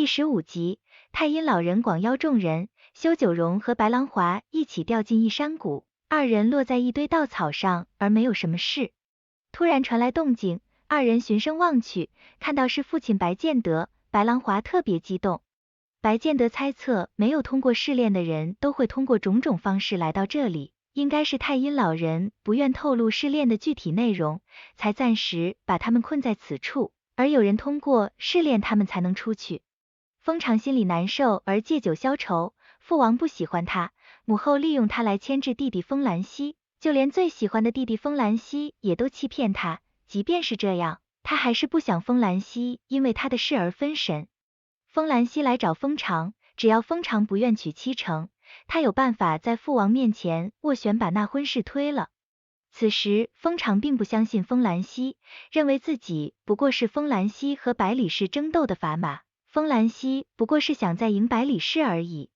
第15集，太阴老人广邀众人，修九荣和白狼华一起掉进一山谷，二人落在一堆稻草上，而没有什么事。突然传来动静，二人循声望去，看到是父亲白建德，白狼华特别激动。白建德猜测，没有通过试炼的人都会通过种种方式来到这里，应该是太阴老人不愿透露试炼的具体内容，才暂时把他们困在此处，而有人通过试炼他们才能出去。封常心里难受而借酒消愁，父王不喜欢他，母后利用他来牵制弟弟封兰溪，就连最喜欢的弟弟封兰溪也都欺骗他，即便是这样，他还是不想封兰溪因为他的事而分神。封兰溪来找封常，只要封常不愿娶妻成，他有办法在父王面前斡旋把那婚事推了。此时封常并不相信封兰溪，认为自己不过是封兰溪和百里氏争斗的砝码，封兰溪不过是想再赢百里氏而已。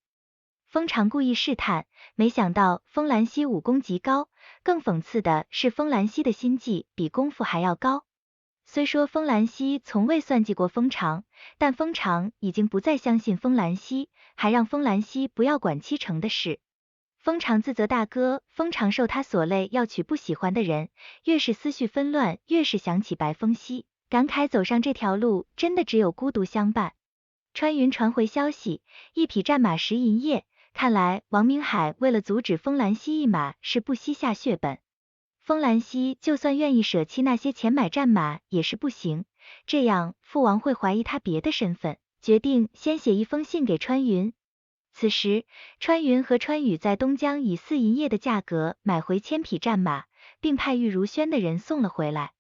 封常故意试探，没想到封兰溪武功极高，更讽刺的是封兰溪的心计比功夫还要高。虽说封兰溪从未算计过封常，但封常已经不再相信封兰溪，还让封兰溪不要管七成的事。封常自责大哥封常受他所累要娶不喜欢的人，越是思绪纷乱，越是想起白风夕，感慨走上这条路真的只有孤独相伴。川云传回消息，一匹战马10银叶，看来王明海为了阻止封兰溪一马是不惜下血本。封兰溪就算愿意舍弃那些钱买战马也是不行，这样父王会怀疑他别的身份，决定先写一封信给川云。此时川云和川宇在东江以4银叶的价格买回1000匹战马，并派玉如轩的人送了回来。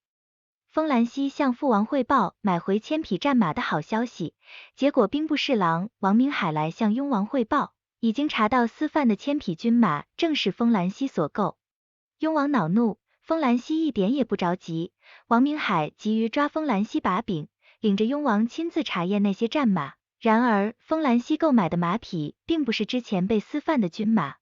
封兰溪向父王汇报买回1000匹战马的好消息，结果兵部侍郎王明海来向雍王汇报，已经查到私贩的1000匹军马正是封兰溪所购。雍王恼怒，封兰溪一点也不着急，王明海急于抓封兰溪把柄，领着雍王亲自查验那些战马。然而封兰溪购买的马匹并不是之前被私贩的军马，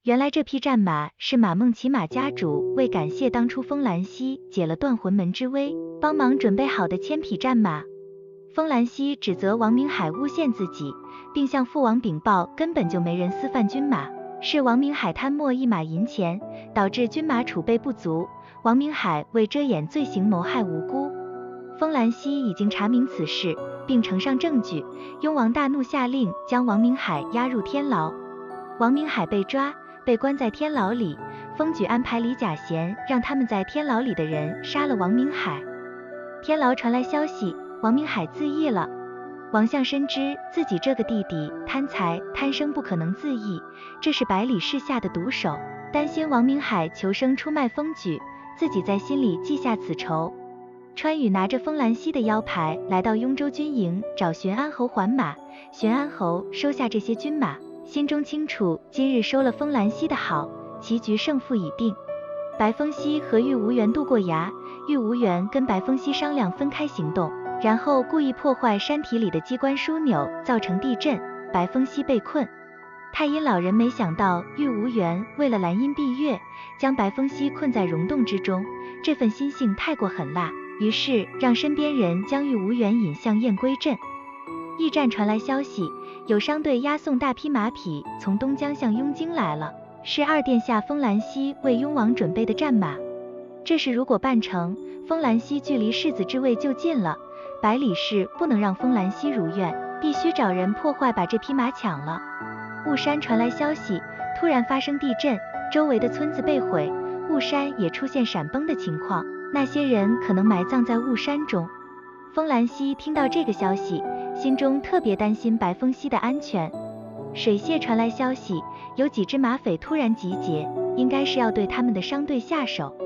原来这匹战马是马孟骑马家主为感谢当初封兰溪解了断魂门之危，帮忙准备好的1000匹战马。封兰溪指责王明海诬陷自己，并向父王禀报根本就没人私贩军马，是王明海贪墨1马银钱，导致军马储备不足，王明海为遮掩罪行谋害无辜。封兰溪已经查明此事，并呈上证据，雍王大怒，下令将王明海押入天牢。王明海被抓，被关在天牢里，封举安排李甲贤让他们在天牢里的人杀了王明海。天牢传来消息，王明海自缢了。王相深知自己这个弟弟贪财贪生，不可能自缢，这是百里氏下的毒手，担心王明海求生出卖封举，自己在心里记下此仇。川宇拿着封兰溪的腰牌来到雍州军营找荀安侯还马，荀安侯收下这些军马，心中清楚今日收了封兰溪的好，棋局胜负已定。白风夕和玉无缘渡过崖，玉无缘跟白风夕商量分开行动，然后故意破坏山体里的机关枢纽，造成地震，白风夕被困。太阴老人没想到玉无缘为了兰因蔽月，将白风夕困在溶洞之中，这份心性太过狠辣，于是让身边人将玉无缘引向燕归镇。驿站传来消息，有商队押送大批马匹从东江向雍京来了，是二殿下封兰溪为雍王准备的战马。这事如果办成，封兰溪距离世子之位就近了，百里氏不能让封兰溪如愿，必须找人破坏把这匹马抢了。雾山传来消息，突然发生地震，周围的村子被毁，雾山也出现闪崩的情况，那些人可能埋葬在雾山中。封兰溪听到这个消息，心中特别担心白风夕的安全。水榭传来消息，有几只马匪突然集结，应该是要对他们的商队下手。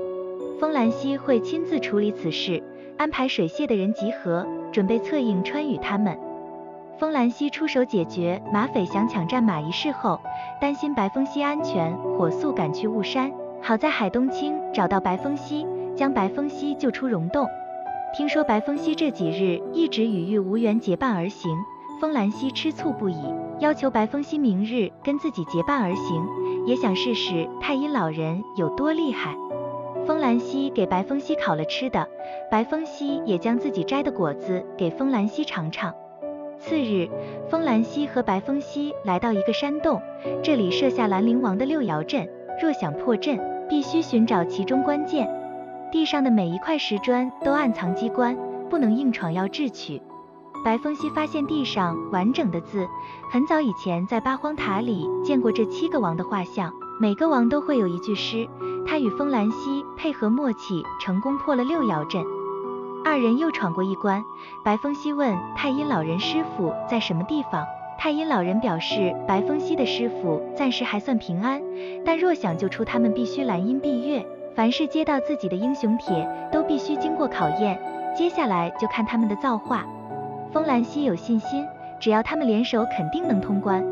封兰溪会亲自处理此事，安排水榭的人集合，准备策应川宇他们。封兰溪出手解决马匪想抢战马一事后，担心白风夕安全，火速赶去雾山。好在海东青找到白风夕，将白风夕救出溶洞。听说白风夕这几日一直与玉无缘结伴而行，封兰溪吃醋不已，要求白风夕明日跟自己结伴而行，也想试试太阴老人有多厉害。封兰溪给白风夕烤了吃的，白风夕也将自己摘的果子给封兰溪尝尝。次日，风兰溪和白风溪来到一个山洞，这里设下兰陵王的六爻阵，若想破阵，必须寻找其中关键。地上的每一块石砖都暗藏机关，不能硬闯，要智取。白风溪发现地上完整的字，很早以前在八荒塔里见过这7个王的画像，每个王都会有一句诗。他与风兰溪配合默契，成功破了六爻阵。二人又闯过一关，白风溪问太阴老人师傅在什么地方，太阴老人表示白风溪的师傅暂时还算平安，但若想救出他们，必须蓝阴蔽月，凡是接到自己的英雄帖都必须经过考验，接下来就看他们的造化。风兰溪有信心，只要他们联手，肯定能通关。